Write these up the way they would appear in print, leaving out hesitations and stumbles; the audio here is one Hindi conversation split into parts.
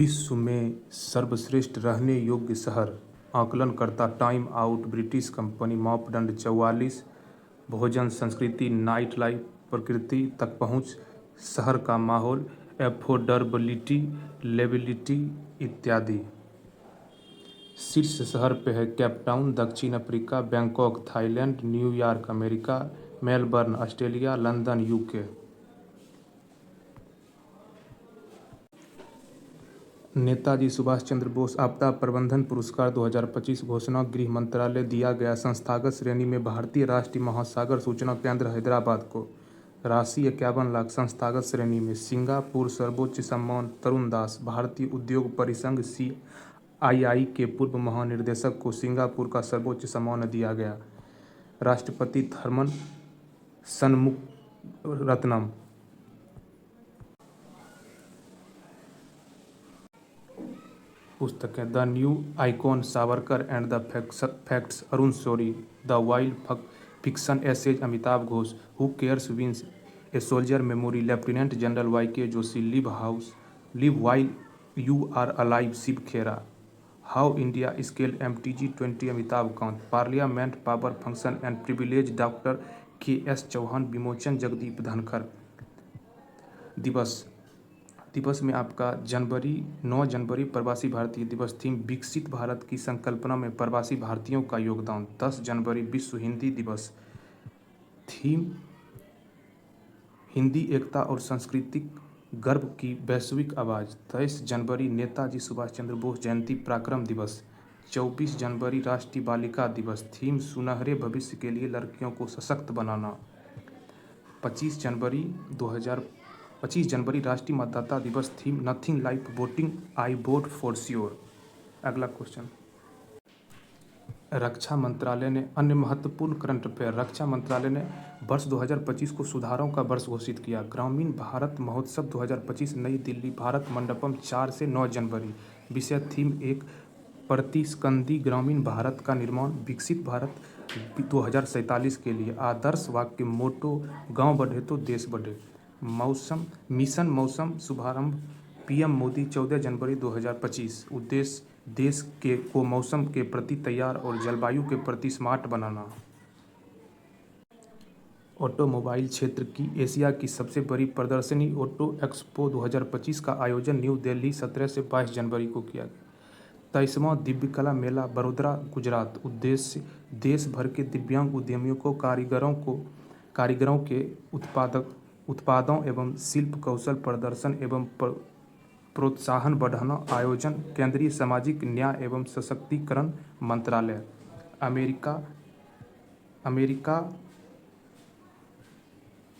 विश्व में सर्वश्रेष्ठ रहने योग्य शहर आकलनकर्ता टाइम आउट ब्रिटिश कंपनी मापदंड 44 भोजन संस्कृति नाइट लाइफ प्रकृति तक पहुंच शहर का माहौल एफोर्डेबिलिटी लेबिलिटी इत्यादि। शीर्ष शहर पे है केप टाउन दक्षिण Africa, Bangkok Thailand, New York America, Melbourne Australia, London UK. Netaji Subhash Chandra Bose आपदा प्रबंधन पुरस्कार 2025 घोषणा गृह मंत्रालय दिया गया। संस्थागत श्रेणी में भारतीय राष्ट्रीय महासागर सूचना केंद्र हैदराबाद को राशि 51 लाख। संस्थागत श्रेणी में सिंगापुर सर्वोच्च सम्मान तरुण दास भारतीय उद्योग परिसंघ CII के पूर्व महानिदेशक को सिंगापुर का सर्वोच्च सम्मान दिया गया। राष्ट्रपति थर्मन शनमुगरत्नम। पुस्तकें the new icon Savarkar and the facts Arun Shourie, the wild fiction essays Amitav Ghosh, who cares wins a soldier memory lieutenant general YK Joshi, live while you are alive Shiv Khera, how India scale MTG20 Amitabh Kant, parliament power function and privilege doctor KS Chauhan, विमोचन जगदीप धनखड़। दिवस में आपका 9 जनवरी प्रवासी भारतीय दिवस। थीम विकसित भारत की संकल्पना में प्रवासी भारतीयों का योगदान। 10 जनवरी विश्व हिंदी दिवस। थीम हिंदी एकता और सांस्कृतिक गर्व की वैश्विक आवाज़। 23 जनवरी नेताजी सुभाष चंद्र बोस जयंती पराक्रम दिवस। 24 जनवरी राष्ट्रीय बालिका दिवस। थीम सुनहरे भविष्य के लिए लड़कियों को सशक्त बनाना। 25 जनवरी राष्ट्रीय मतदाता दिवस। Theme nothing like voting, I vote for sure. अगला क्वेश्चन। रक्षा मंत्रालय ने अन्य महत्वपूर्ण करंट अफेयर। रक्षा मंत्रालय ने वर्ष 2025 को सुधारों का वर्ष घोषित किया। ग्रामीण भारत महोत्सव 2025 नई दिल्ली भारत मंडपम 4 से 9 जनवरी। विषय थीम एक प्रतिस्कंदी ग्रामीण भारत का निर्माण, विकसित भारत 2047 के लिए। आदर्श वाक्य मोटो गांव बढ़े तो देश बढ़े। मिशन मौसम शुभारंभ PM मोदी 14 जनवरी 2025। उद्देश्य देश को मौसम के प्रति तैयार और जलवायु के प्रति स्मार्ट बनाना। ऑटोमोबाइल क्षेत्र की एशिया की सबसे बड़ी प्रदर्शनी ऑटो एक्सपो 2025 का आयोजन न्यू दिल्ली 17 से 22 जनवरी को किया गया। 23वां दिव्यकला मेला बड़ोदरा गुजरात। उद्देश्य देश भर के दिव्यांग उद्यमियों को कारीगरों के उत्पादों एवं शिल्प कौशल प्रदर्शन एवं प्रोत्साहन बढ़ाना। आयोजन केंद्रीय सामाजिक न्याय एवं सशक्तिकरण मंत्रालय। अमेरिका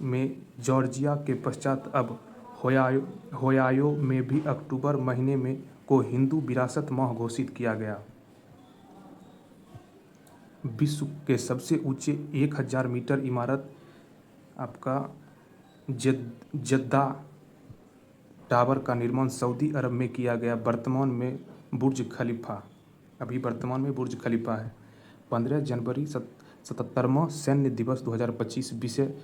में जॉर्जिया के पश्चात अब ओहायो में भी अक्टूबर महीने में को हिंदू विरासत माह घोषित किया गया। विश्व के सबसे ऊंचे 1000 मीटर इमारत आपका जद्दा टावर का निर्माण सऊदी अरब में किया गया। वर्तमान में बुर्ज खलीफा है। 15 जनवरी 77वां सैन्य दिवस 2025। विषय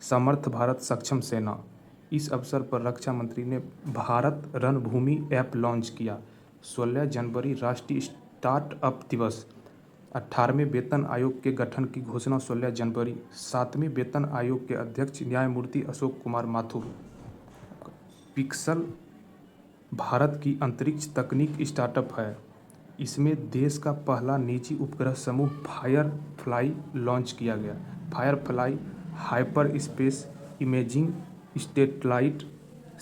समर्थ भारत सक्षम सेना। इस अवसर पर रक्षा मंत्री ने भारत रणभूमि ऐप लॉन्च किया। 16 जनवरी राष्ट्रीय स्टार्टअप दिवस। 18वें वेतन आयोग के गठन की घोषणा 16 जनवरी। 7वें वेतन आयोग के अध्यक्ष न्यायमूर्ति अशोक कुमार माथुर। पिक्सल भारत की अंतरिक्ष तकनीक स्टार्टअप है। इसमें देश का पहला निजी उपग्रह समूह फायरफ्लाई लॉन्च किया गया। Firefly hyper space imaging satellite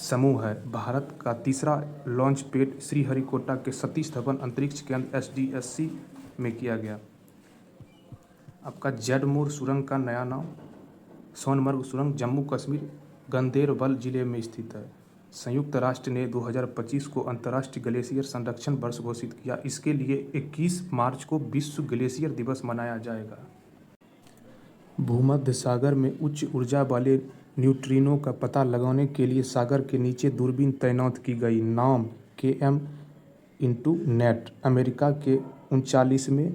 समूह है। भारत का तीसरा लॉन्च पैड श्रीहरिकोटा के सतीश धवन अंतरिक्ष केंद्र SDSC में किया गया। आपका जैडमोर सुरंग का नया नाम सोनमर्ग सुरंग जम्मू कश्मीर गंदेरबल जिले में स्थित है। संयुक्त राष्ट्र ने 2025 को अंतर्राष्ट्रीय ग्लेशियर संरक्षण वर्ष घोषित किया। इसके लिए 21 मार्च को विश्व ग्लेशियर दिवस मनाया जाएगा। भूमध्य सागर में उच्च ऊर्जा वाले न्यूट्रिनो का पता लगाने के लिए सागर के नीचे दूरबीन तैनात की गई। नाम KM-INTO-NET। अमेरिका के 39वें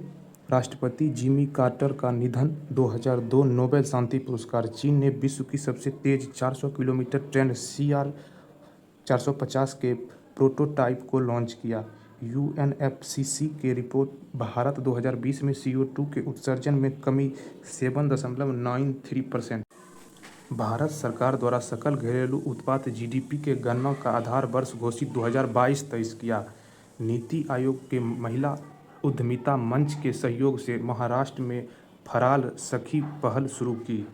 राष्ट्रपति जिमी कार्टर का निधन। 2002 नोबेल शांति पुरस्कार। चीन ने विश्व की सबसे तेज 400 किलोमीटर ट्रेन CR 450 के प्रोटोटाइप को लॉन्च किया। यूएनएफसीसी की रिपोर्ट भारत 2020 में CO2 के उत्सर्जन में कमी 7.93%। भारत सरकार द्वारा सकल घरेलू उत्पाद GDP के गणना का आधार वर्ष घोषित 2022-23 किया। नीति आयोग के महिला उद्यमिता मंच के सहयोग से महाराष्ट्र में फराल सखी पहल शुरू की।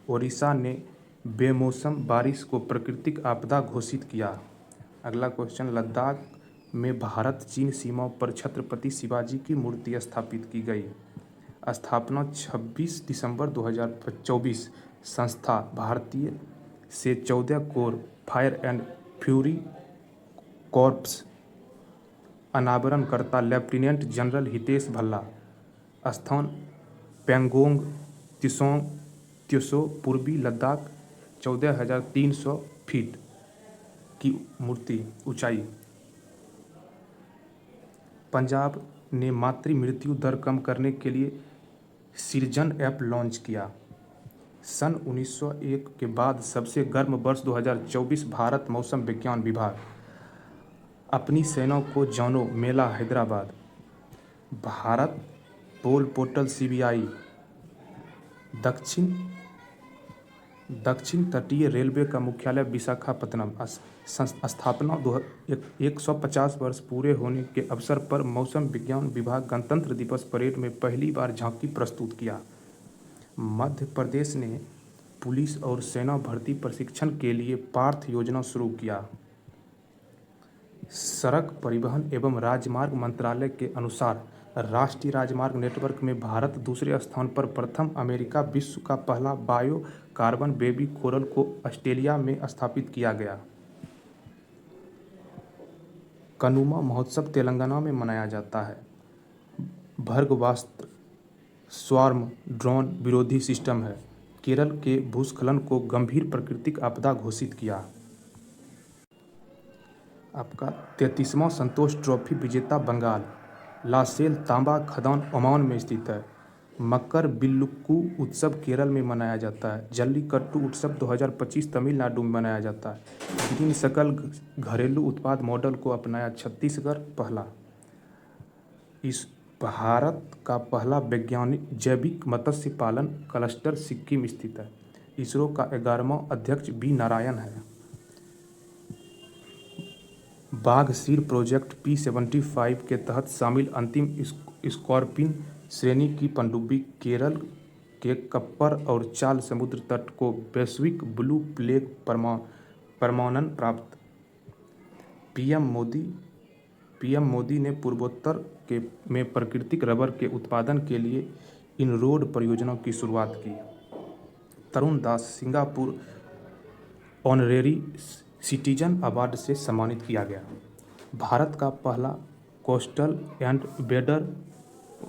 ओडिशा ने बेमौसम बारिश को प्राकृतिक आपदा घोषित किया। अगला क्वेश्चन, लद्दाख में भारत चीन सीमाओं पर छत्रपति शिवाजी की मूर्ति स्थापित की गई। स्थापना 26 दिसंबर 2024। संस्था भारतीय से 14 corps fire and fury corps. अनावरणकर्ता लेफ्टिनेंट जनरल हितेश भल्ला। स्थान पेंगोंग त्सो, पूर्वी लद्दाख। 14,300 फीट की मूर्ति ऊंचाई। पंजाब ने मातृ मृत्यु दर कम करने के लिए सृजन ऐप लॉन्च किया। सन 1901 के बाद सबसे गर्म वर्ष 2024। भारत मौसम विज्ञान विभाग। अपनी सेना को जानो मेला Hyderabad. Bharatpol portal CBI। दक्षिण तटीय रेलवे का मुख्यालय विशाखापत्तनम। स्थापना 150 वर्ष पूरे होने के अवसर पर मौसम विज्ञान विभाग गणतंत्र दिवस परेड में पहली बार झांकी प्रस्तुत किया। मध्य प्रदेश ने पुलिस और सेना भर्ती प्रशिक्षण के लिए पार्थ योजना शुरू किया। सड़क परिवहन एवं राजमार्ग मंत्रालय के अनुसार राष्ट्रीय राजमार्ग नेटवर्क में भारत दूसरे स्थान पर। प्रथम अमेरिका विश्व का पहला बायो कार्बन बेबी कोरल को ऑस्ट्रेलिया में स्थापित किया गया। कनुमा महोत्सव तेलंगाना में मनाया जाता है। भर्गवास्त्र स्वार्म ड्रोन विरोधी सिस्टम है। केरल के भूस्खलन को गंभीर प्राकृतिक आपदा घोषित किया। आपका 33वां संतोष ट्रॉफी विजेता बंगाल। लासेल तांबा खदान ओमान में स्थित है। मकर बिल्लुक्कू उत्सव केरल में मनाया जाता है। जल्लीकट्टू उत्सव 2025 तमिलनाडु में मनाया जाता है। ग्रीन सकल घरेलू उत्पाद मॉडल को अपनाया छत्तीसगढ़ पहला। इस भारत का पहला वैज्ञानिक जैविक मत्स्य पालन क्लस्टर सिक्किम स्थित है। इसरो का 11वां अध्यक्ष B नारायण है। बाघ सीर प्रोजेक्ट P75 के तहत शामिल अंतिम स्कॉर्पिन श्रेणी की पनडुब्बी केरल के कप्पर और चाल समुद्र तट को वैश्विक ब्लू फ्लैग प्रमाणन प्राप्त। पीएम मोदी ने पूर्वोत्तर में प्राकृतिक रबर के उत्पादन के लिए इनरोड परियोजना की शुरुआत की। तरुण दास सिंगापुर ऑनरेरी सिटीजन अवार्ड से सम्मानित किया गया। भारत का पहला कोस्टल एंड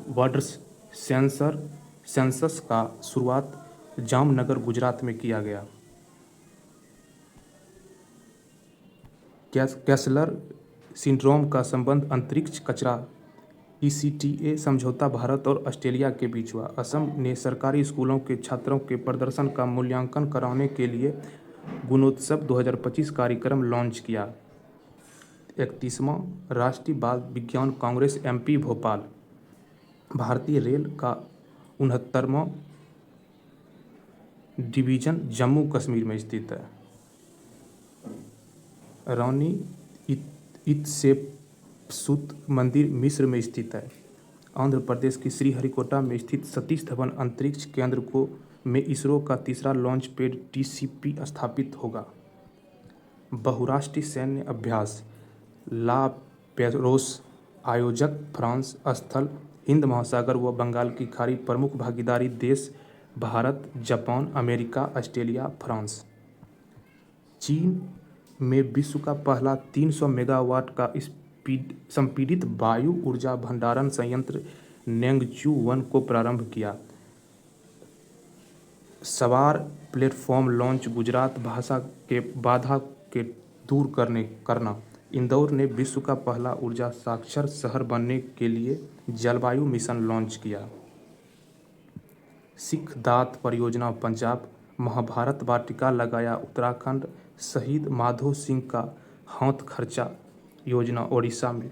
बॉर्डर्स सेंसस का शुरुआत जामनगर गुजरात में किया गया। कैसलर सिंड्रोम का संबंध अंतरिक्ष कचरा ECTA समझौता भारत और ऑस्ट्रेलिया के बीच हुआ। असम ने सरकारी स्कूलों के छात्रों के प्रदर्शन का मूल्यांकन कराने के लिए गुणोत्सव 2025 कार्यक्रम लॉन्च किया। 31वां राष्ट्रीय बाल विज्ञान कांग्रेस MP भोपाल। भारतीय रेल का 69वां डिवीजन जम्मू कश्मीर में स्थित है। रानी इत्सेप्सुत मंदिर मिस्र में स्थित है। आंध्र प्रदेश की श्रीहरिकोटा में स्थित सतीश धवन अंतरिक्ष केंद्र में इसरो का तीसरा लॉन्च पैड TCP स्थापित होगा। बहुराष्ट्रीय सैन्य अभ्यास ला पेरोस आयोजक फ्रांस। स्थल हिंद महासागर व बंगाल की खाड़ी। प्रमुख भागीदारी देश Bharat, Japan, America, Australia, France. चीन में विश्व का पहला 300 मेगावाट का संपीड़ित वायु ऊर्जा भंडारण संयंत्र नेंगचू 1 को प्रारंभ किया। सवार प्लेटफॉर्म लॉन्च। गुजरात भाषा के बाधा के दूर करना। इंदौर ने विश्व का पहला ऊर्जा साक्षर शहर बनने के लिए जलवायु मिशन लॉन्च किया। सिख दात परियोजना पंजाब। महाभारत वाटिका लगाया उत्तराखंड। शहीद माधो सिंह का हाथ खर्चा योजना ओडिशा में